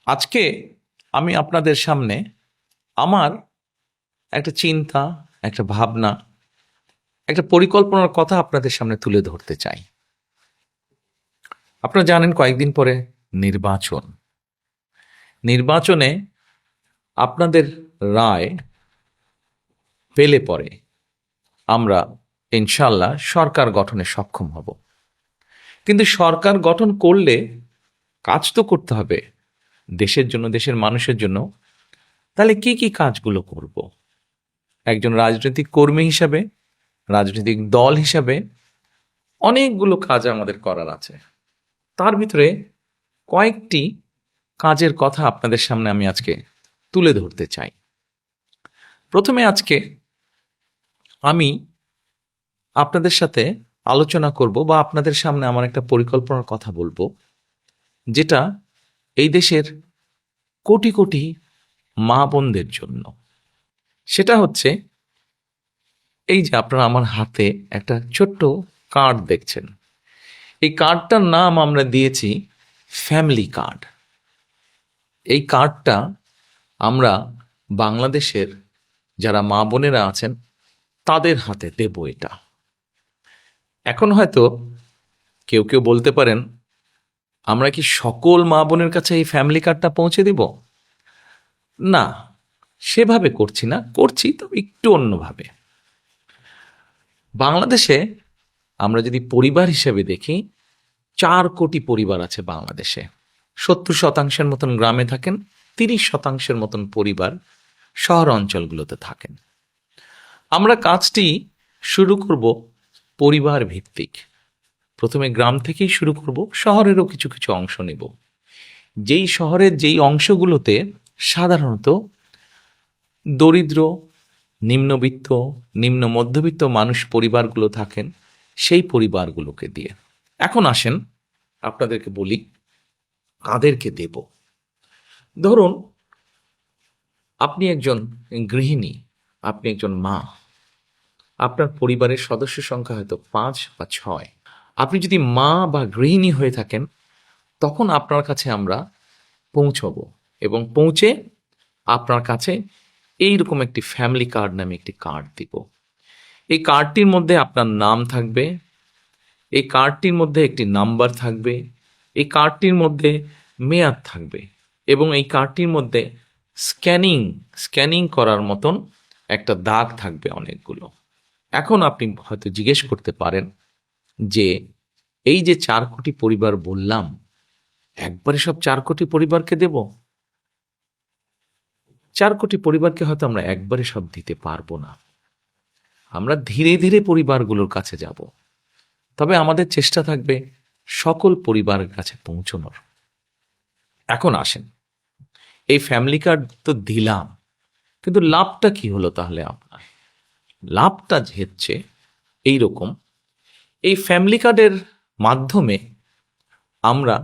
আজকে আমি আপনাদের সামনে আমার একটা চিন্তা, একটা ভাবনা, একটা পরিকল্পনার কথা আপনাদের সামনে তুলে ধরতে চাই। আপনারা জানেন কয়েকদিন পরে নির্বাচন। নির্বাচনে আপনাদের রায় পেলে পরে আমরা ইনশাল্লাহ সরকার গঠনে সক্ষম হব। কিন্তু সরকার গঠন করলে কাজ তো করতে হবে দেশের জন্য, দেশের মানুষের জন্য। তাহলে কি কি কাজগুলো করব? একজন রাজনৈতিক কর্মী হিসাবে, রাজনৈতিক দল হিসাবে অনেকগুলো কাজ আমাদের করার আছে। তার ভিতরে কয়েকটি কাজের কথা আপনাদের সামনে আমি আজকে তুলে ধরতে চাই। প্রথমে আজকে আমি আপনাদের সাথে আলোচনা করব বা আপনাদের সামনে আমার একটা পরিকল্পনার কথা বলবো, যেটা এই দেশের কোটি কোটি মা বোনদের জন্য। সেটা হচ্ছে এই যে আপনারা আমার হাতে একটা ছোট্ট কার্ড দেখছেন। এই কার্ডটার নাম আমরা দিয়েছি ফ্যামিলি কার্ড। এই কার্ডটা আমরা বাংলাদেশের যারা মা বোনেরা আছেন তাদের হাতে দেব। এটা এখন হয়তো কেউ কেউ বলতে পারেন, আমরা কি সকল মা বোনের কাছে এই ফ্যামিলি কার্ডটা পৌঁছে দিব? না, সেভাবে করছি না, করছি তো একটু অন্যভাবে। বাংলাদেশে আমরা যদি পরিবার হিসেবে দেখি, 4 কোটি পরিবার আছে বাংলাদেশে। 70% মতন গ্রামে থাকেন, 30% মতন পরিবার শহর অঞ্চলগুলোতে থাকেন। আমরা কাজটি শুরু করব পরিবার ভিত্তিক। প্রথমে গ্রাম থেকেই শুরু করব, শহরেরও কিছু কিছু অংশ নেব। যেই শহরের যেই অংশগুলোতে সাধারণত দরিদ্র, নিম্নবিত্ত, নিম্ন মধ্যবিত্ত মানুষ পরিবারগুলো থাকেন, সেই পরিবারগুলোকে দিয়ে। এখন আসেন আপনাদেরকে বলি কাদেরকে দেব। ধরুন আপনি একজন গৃহিণী, আপনি একজন মা, আপনার পরিবারের সদস্য সংখ্যা হয়তো 5 বা 6। আপনি যদি মা বা গৃহিণী হয়ে থাকেন, তখন আপনার কাছে আমরা পৌঁছবো এবং পৌঁছে আপনার কাছে এইরকম একটি ফ্যামিলি কার্ড নামে একটি কার্ড দিব। এই কার্ডটির মধ্যে আপনার নাম থাকবে, এই কার্ডটির মধ্যে একটি নাম্বার থাকবে, এই কার্ডটির মধ্যে মেয়াদ থাকবে এবং এই কার্ডটির মধ্যে স্ক্যানিং করার মতন একটা দাগ থাকবে অনেকগুলো। এখন আপনি হয়তো জিজ্ঞেস করতে পারেন যে এই যে 4 কোটি পরিবার বললাম, একবারে সব 4 কোটি পরিবারকে দেব? 4 কোটি পরিবারকে হয়তো আমরা একবারে সব দিতে পারবো না। আমরা ধীরে ধীরে পরিবারগুলোর কাছে যাব, তবে আমাদের চেষ্টা থাকবে সকল পরিবারের কাছে পৌঁছানোর। এখন আসেন, এই ফ্যামিলি কার্ড তো দিলাম, কিন্তু লাভটা কি হলো তাহলে আপনার? লাভটা হচ্ছে এইরকম, এই ফ্যামিলি কার্ডের মাধ্যমে আমরা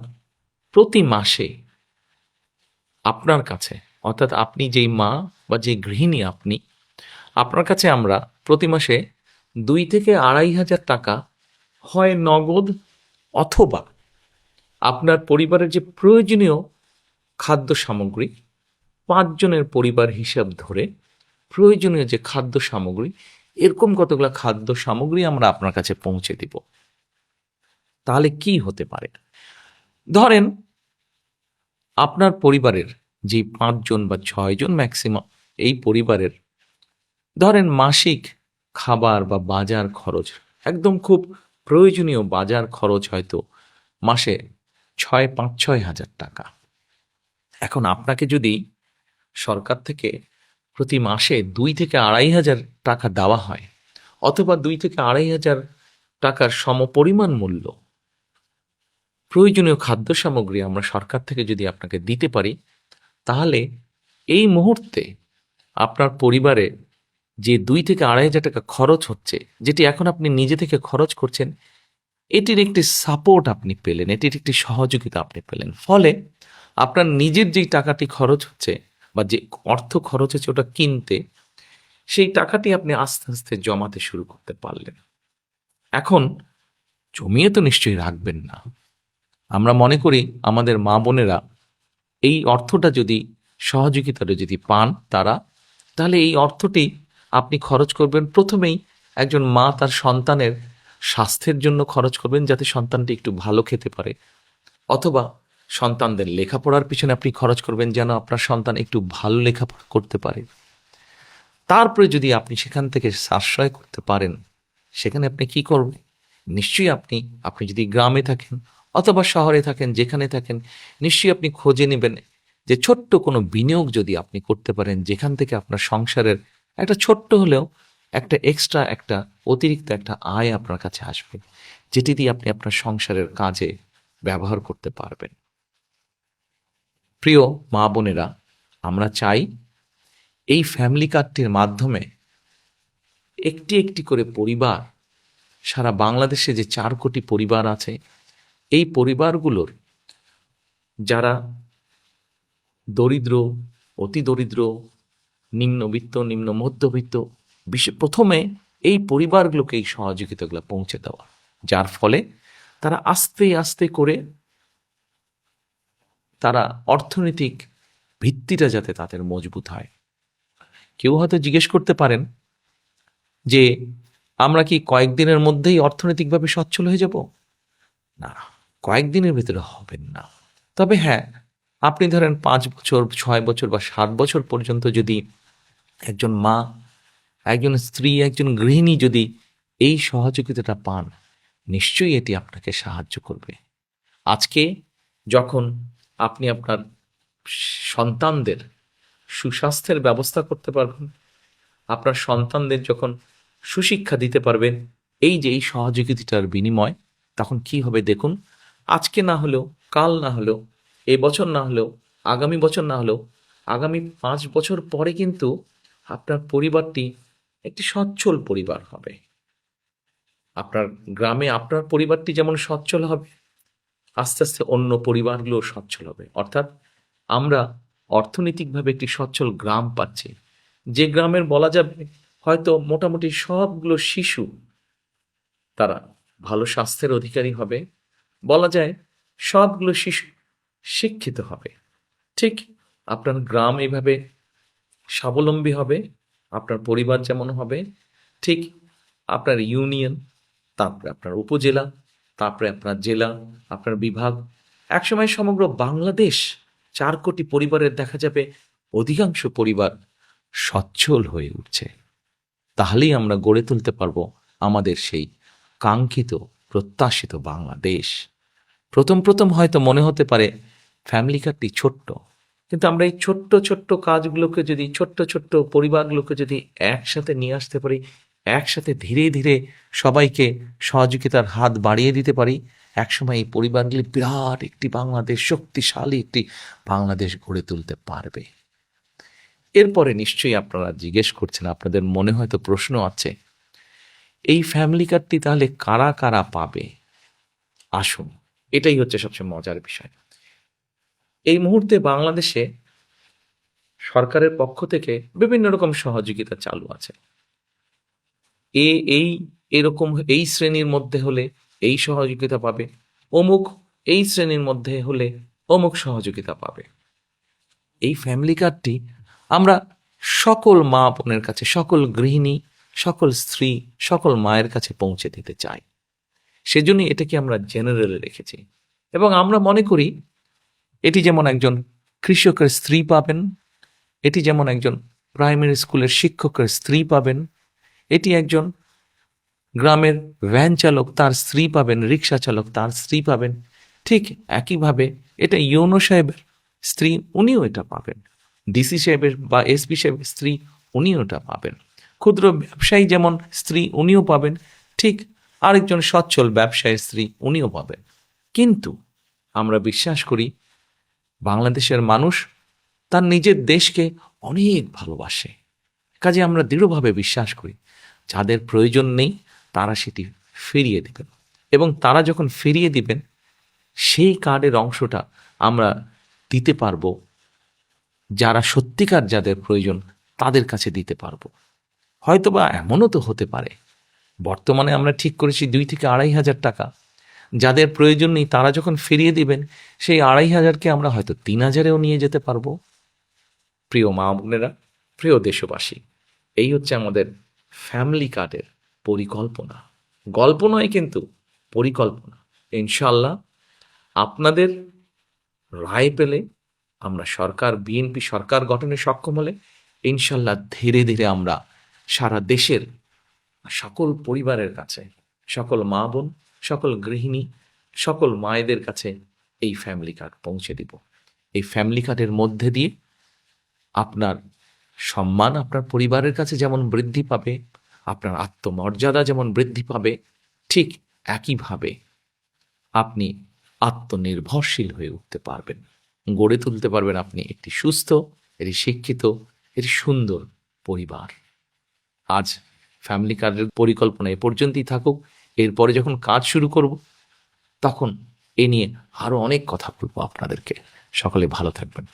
প্রতি মাসে আপনার কাছে, অর্থাৎ আপনি যেই মা বা যে গৃহিণী আপনি, আপনার কাছে আমরা প্রতি মাসে 2 থেকে 2,500 টাকা হয় নগদ, অথবা আপনার পরিবারের যে প্রয়োজনীয় খাদ্য সামগ্রী, 5 জনের পরিবার হিসাব ধরে প্রয়োজনীয় যে খাদ্য সামগ্রী, এরকম কতগুলো খাদ্য সামগ্রী আমরা আপনার কাছে পৌঁছে দিব। তাহলে কি হতে পারে? ধরেন আপনার পরিবারের যে 5 জন বা 6 জন ম্যাক্সিমাম, এই পরিবারের ধরেন মাসিক খাবার বা বাজার খরচ, একদম খুব প্রয়োজনীয় বাজার খরচ হয়তো মাসে 5-6 হাজার টাকা। এখন আপনাকে যদি সরকার থেকে প্রতি মাসে 2 থেকে 2,500 টাকা দেওয়া হয়, অথবা 2 থেকে 2,500 টাকার সমপরিমাণ মূল্য প্রয়োজনীয় খাদ্য সামগ্রী আমরা সরকার থেকে যদি আপনাকে দিতে পারি, তাহলে এই মুহূর্তে আপনার পরিবারে যে 2 থেকে 2,500 টাকা খরচ হচ্ছে, যেটি এখন আপনি নিজে থেকে খরচ করছেন, এটির একটি সাপোর্ট আপনি পেলেন, এটির একটি সহযোগিতা আপনি পেলেন। ফলে আপনার নিজের যেই টাকাটি খরচ হচ্ছে বা যে অর্থ খরচ হচ্ছে ওটা কিনতে, সেই টাকাটি আপনি আস্তে আস্তে জমাতে শুরু করতে পারলেন। এখন জমিয়ে তো নিশ্চয়ই রাখবেন না। আমরা মনে করি আমাদের মা বোনেরা এই অর্থটা যদি সহযোগিতাটা যদি পান তারা, তাহলে এই অর্থটি আপনি খরচ করবেন প্রথমেই একজন মা তার সন্তানের স্বাস্থ্যের জন্য খরচ করবেন, যাতে সন্তানটি একটু ভালো খেতে পারে, অথবা সন্তানদের লেখাপড়ার পিছনে আপনি খরচ করবেন যেন আপনার সন্তান একটু ভালো লেখাপড়া করতে পারে। তারপরে যদি আপনি সেখান থেকে সাশ্রয় করতে পারেন, সেখানে আপনি কি করবেন? নিশ্চয়ই আপনি যদি গ্রামে থাকেন অথবা শহরে থাকেন, যেখানে থাকেন, নিশ্চয়ই আপনি খোঁজে নেবেন যে ছোট্ট কোনো বিনিয়োগ যদি আপনি করতে পারেন, যেখান থেকে আপনার সংসারের একটা ছোট্ট হলেও একটা এক্সট্রা, একটা অতিরিক্ত একটা আয় আপনার কাছে আসবে, যেটি দিয়ে আপনি আপনার সংসারের কাজে ব্যবহার করতে পারবেন। প্রিয় মা বোনেরা, আমরা চাই এই ফ্যামিলি কার্ডটির মাধ্যমে একটি একটি করে পরিবার, সারা বাংলাদেশে যে 4 কোটি পরিবার আছে, এই পরিবারগুলোর যারা দরিদ্র, অতি দরিদ্র, নিম্নবিত্ত, নিম্ন মধ্যবিত্ত, প্রথমে এই পরিবারগুলোকে এই সহযোগিতাগুলো পৌঁছে দেওয়া, যার ফলে তারা আস্তে আস্তে করে তারা অর্থনৈতিক ভিত্তিটা যাতে তাদের মজবুত হয়। কেউ হয়তো জিজ্ঞেস করতে পারেন যে আমরা কি কয়েকদিনের মধ্যেই অর্থনৈতিকভাবে সচ্ছল হয়ে যাব? না, কয়েকদিনের ভিতরে হবেন না। তবে হ্যাঁ, আপনি ধরেন 5 বছর, 6 বছর বা 7 বছর পর্যন্ত যদি একজন মা, একজন স্ত্রী, একজন গৃহিণী যদি এই সহযোগিতাটা পান, নিশ্চয়ই এটি আপনাকে সাহায্য করবে। আজকে যখন আপনি আপনার সন্তানদের সুস্বাস্থ্যের ব্যবস্থা করতে পারবেন, আপনার সন্তানদের যখন সুশিক্ষা দিতে পারবেন, এই যে এই সহযোগিতাটার বিনিময়, তখন কি হবে দেখুন। আজকে না হলেও, কাল না হলেও, এই বছর না হলেও, আগামী বছর না হলেও, আগামী 5 বছর পরে কিন্তু আপনার পরিবারটি একটি সচ্ছল পরিবার হবে। আপনার গ্রামে আপনার পরিবারটি যেমন সচ্ছল হবে, আস্তে আস্তে অন্য পরিবারগুলো সচ্ছল হবে। অর্থাৎ আমরা অর্থনৈতিকভাবে একটি সচ্ছল গ্রাম পাচ্ছি, যে গ্রামের বলা যাবে হয়তো মোটামুটি সবগুলো শিশু তারা ভালো স্বাস্থ্যের অধিকারী হবে, বলা যায় সবগুলো শিশু শিক্ষিত হবে। ঠিক আপনার গ্রাম এইভাবে স্বাবলম্বী হবে, আপনার পরিবার যেমন হবে, ঠিক আপনার ইউনিয়ন, তারপরে আপনার উপজেলা, তারপরে আপনার জেলা, আপনার বিভাগ, একসময় সমগ্র বাংলাদেশ 4 কোটি পরিবারের দেখা যাবে অধিকাংশ পরিবার সচ্ছল হয়ে উঠছে। তাহলেই আমরা গড়ে তুলতে পারবো আমাদের সেই কাঙ্ক্ষিত, প্রত্যাশিত বাংলাদেশ। প্রথম প্রথম হয়তো মনে হতে পারে ফ্যামিলি কার্ডটি ছোট্ট, কিন্তু আমরা এই ছোট্ট ছোট্ট কাজগুলোকে যদি, ছোট্ট ছোট্ট পরিবারগুলোকে যদি একসাথে নিয়ে আসতে পারি, একসাথে ধীরে ধীরে সবাইকে সহযোগিতার হাত বাড়িয়ে দিতে পারি, একসময় এই পরিবারগুলি বিরাট একটি বাংলাদেশ, শক্তিশালী একটি বাংলাদেশ গড়ে তুলতে পারবে। এরপরে নিশ্চয়ই আপনারা জিজ্ঞেস করছেন, আপনাদের মনে হয়তো প্রশ্ন আছে, এই ফ্যামিলি কার্ডটি তাহলে কারা কারা পাবে? আসুন, এটাই হচ্ছে সবচেয়ে মজার বিষয়। এই মুহূর্তে বাংলাদেশে সরকারের পক্ষ থেকে বিভিন্ন রকম সহযোগিতা চালু আছে। এরকম এই শ্রেণীর মধ্যে হলে এই সহযোগিতা পাবে, অমুক এই শ্রেণীর মধ্যে হলে অমুক সহযোগিতা পাবে। এই ফ্যামিলি কার্ডটি আমরা সকল মা বোনের কাছে, সকল গৃহিণী, সকল স্ত্রী, সকল মায়ের কাছে পৌঁছে দিতে চাই। সেজন্যই এটাকে আমরা জেনারেলে রেখেছি। এবং আমরা মনে করি এটি যেমন একজন কৃষকের স্ত্রী পাবেন, এটি যেমন একজন প্রাইমারি স্কুলের শিক্ষকের স্ত্রী পাবেন, এটি একজন গ্রামের ভ্যান চালক তার স্ত্রী পাবেন, রিক্সা চালক তার স্ত্রী পাবেন, ঠিক একইভাবে এটা ইউনো সাহেবের স্ত্রী, উনিও এটা পাবেন। ডিসি সাহেবের বা এসপি সাহেবের স্ত্রী, উনিও এটা পাবেন। ক্ষুদ্র ব্যবসায়ী যেমন স্ত্রী, উনিও পাবেন, ঠিক আরেকজন সচ্ছল ব্যবসায়ীর স্ত্রী, উনিও পাবেন। কিন্তু আমরা বিশ্বাস করি বাংলাদেশের মানুষ তার নিজের দেশকে অনেক ভালোবাসে। কাজে আমরা দৃঢ়ভাবে বিশ্বাস করি যাদের প্রয়োজন নেই তারা সেটি ফিরিয়ে দিবেন, এবং তারা যখন ফিরিয়ে দিবেন সেই কার্ডের অংশটা আমরা দিতে পারবো যারা সত্যিকার যাদের প্রয়োজন তাদের কাছে দিতে পারবো। হয়তোবা এমনও তো হতে পারে, বর্তমানে আমরা ঠিক করেছি 2 থেকে 2,500 টাকা, যাদের প্রয়োজন নেই তারা যখন ফিরিয়ে দিবেন, সেই 2,500-কে আমরা হয়তো 3,000-এও নিয়ে যেতে পারবো। প্রিয় মা বোনেরা, প্রিয় দেশবাসী, এই হচ্ছে আমাদের ফ্যামিলি কার্ডের পরিকল্পনা। গল্প নয় কিন্তু পরিকল্পনা। ইনশাল্লাহ আপনাদের রায় পেলে আমরা সরকার, বিএনপি সরকার গঠনে সক্ষম হলে ইনশাল্লাহ ধীরে ধীরে আমরা সারা দেশের সকল পরিবারের কাছে, সকল মা বোন, সকল গৃহিণী, সকল মায়েদের কাছে এই ফ্যামিলি কার্ড পৌঁছে দিব। এই ফ্যামিলি কার্ডের মধ্যে দিয়ে আপনার সম্মান আপনার পরিবারের কাছে যেমন বৃদ্ধি পাবে, আপনার আত্মমর্যাদা যেমন বৃদ্ধি পাবে, ঠিক একইভাবে আপনি আত্মনির্ভরশীল হয়ে উঠতে পারবেন, গড়ে তুলতে পারবেন আপনি একটি সুস্থ, একটি শিক্ষিত, একটি সুন্দর পরিবার। আজ ফ্যামিলি কার্ডের পরিকল্পনা এ পর্যন্তই থাকুক। এরপরে যখন কাজ শুরু করব তখন এ নিয়ে আরও অনেক কথা বলবো আপনাদেরকে। সকলে ভালো থাকবেন।